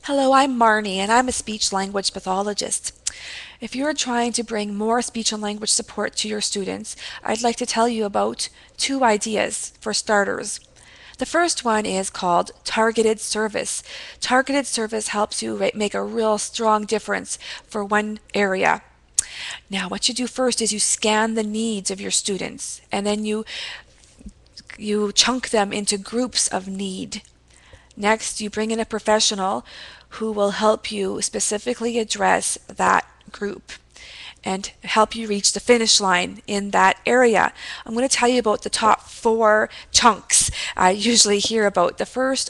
Hello, I'm Marnie, and I'm a speech language pathologist. If you're trying to bring more speech and language support to your students, I'd like to tell you about two ideas for starters. The first one is called targeted service. Targeted service helps you make a real strong difference for one area. Now, what you do first is you scan the needs of your students, and then you chunk them into groups of need. Next, you bring in a professional who will help you specifically address that group and help you reach the finish line in that area. I'm going to tell you about the top four chunks I usually hear about. The first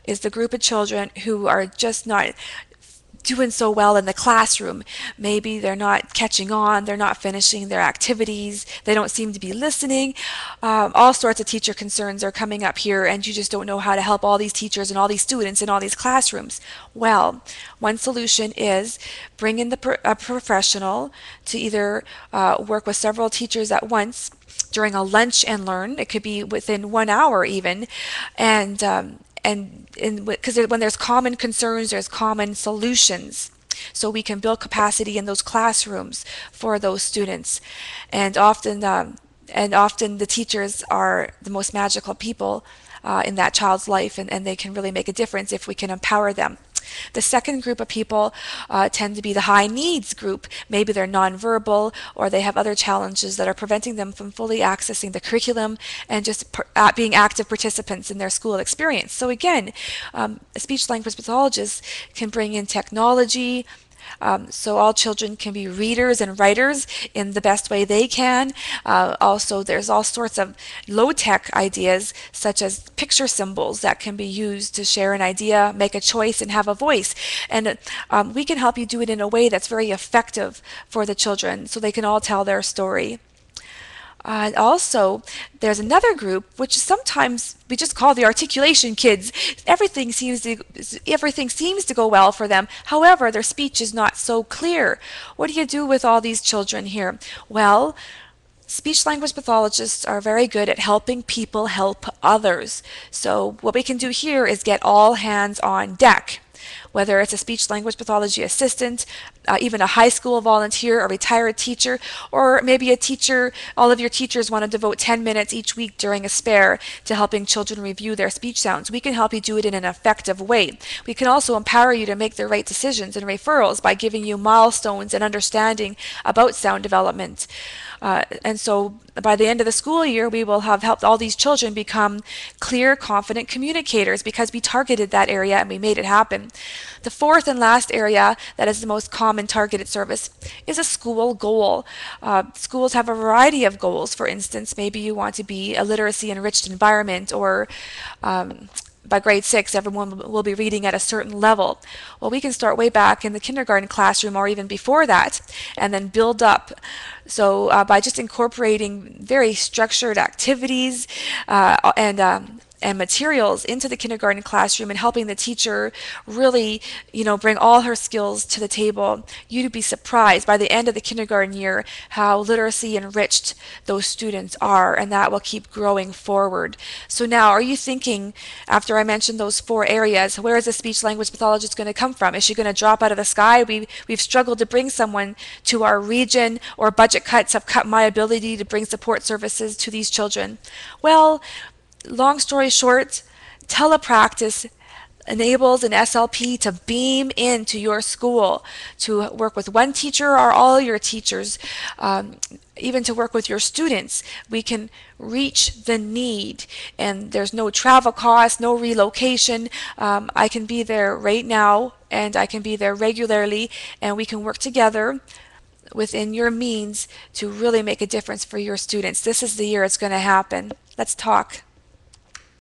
is the group of children who are just not doing so well in the classroom. Maybe they're not catching on, they're not finishing their activities, they don't seem to be listening. All sorts of teacher concerns are coming up here, and you just don't know how to help all these teachers and all these students in all these classrooms. Well, one solution is bring in a professional to either work with several teachers at once during a lunch and learn. It could be within 1 hour even, and because when there's common concerns, there's common solutions. So we can build capacity in those classrooms for those students. And often the teachers are the most magical people in that child's life, and they can really make a difference if we can empower them. The second group of people tend to be the high needs group. Maybe they're nonverbal, or they have other challenges that are preventing them from fully accessing the curriculum and just being active participants in their school experience. So again, a speech language pathologist can bring in technology, so all children can be readers and writers in the best way they can. Also, there's all sorts of low-tech ideas, such as picture symbols that can be used to share an idea, make a choice, and have a voice. And we can help you do it in a way that's very effective for the children, so they can all tell their story. Also, there's another group which sometimes we just call the articulation kids. Everything seems to go well for them. However, their speech is not so clear. What do you do with all these children here? Well, speech language pathologists are very good at helping people help others. So what we can do here is get all hands on deck. Whether it's a speech language pathology assistant, even a high school volunteer, a retired teacher, or maybe a teacher, all of your teachers want to devote 10 minutes each week during a spare to helping children review their speech sounds. We can help you do it in an effective way. We can also empower you to make the right decisions and referrals by giving you milestones and understanding about sound development. And so by the end of the school year, we will have helped all these children become clear, confident communicators because we targeted that area and we made it happen. The fourth and last area that is the most common targeted service is a school goal. Schools have a variety of goals. For instance, maybe you want to be a literacy enriched environment, or by grade 6, everyone will be reading at a certain level. Well, we can start way back in the kindergarten classroom or even before that and then build up. So by just incorporating very structured activities and materials into the kindergarten classroom and helping the teacher really, bring all her skills to the table, you'd be surprised by the end of the kindergarten year how literacy enriched those students are, and that will keep growing forward. So now, are you thinking, after I mentioned those four areas, where is a speech language pathologist going to come from? Is she going to drop out of the sky? We've struggled to bring someone to our region, or budget cuts have cut my ability to bring support services to these children. Well, long story short, Telepractice enables an SLP to beam into your school, to work with one teacher or all your teachers, even to work with your students. We can reach the need, and there's no travel cost, no relocation. I can be there right now, and I can be there regularly, and we can work together within your means to really make a difference for your students. This is the year it's going to happen. Let's talk.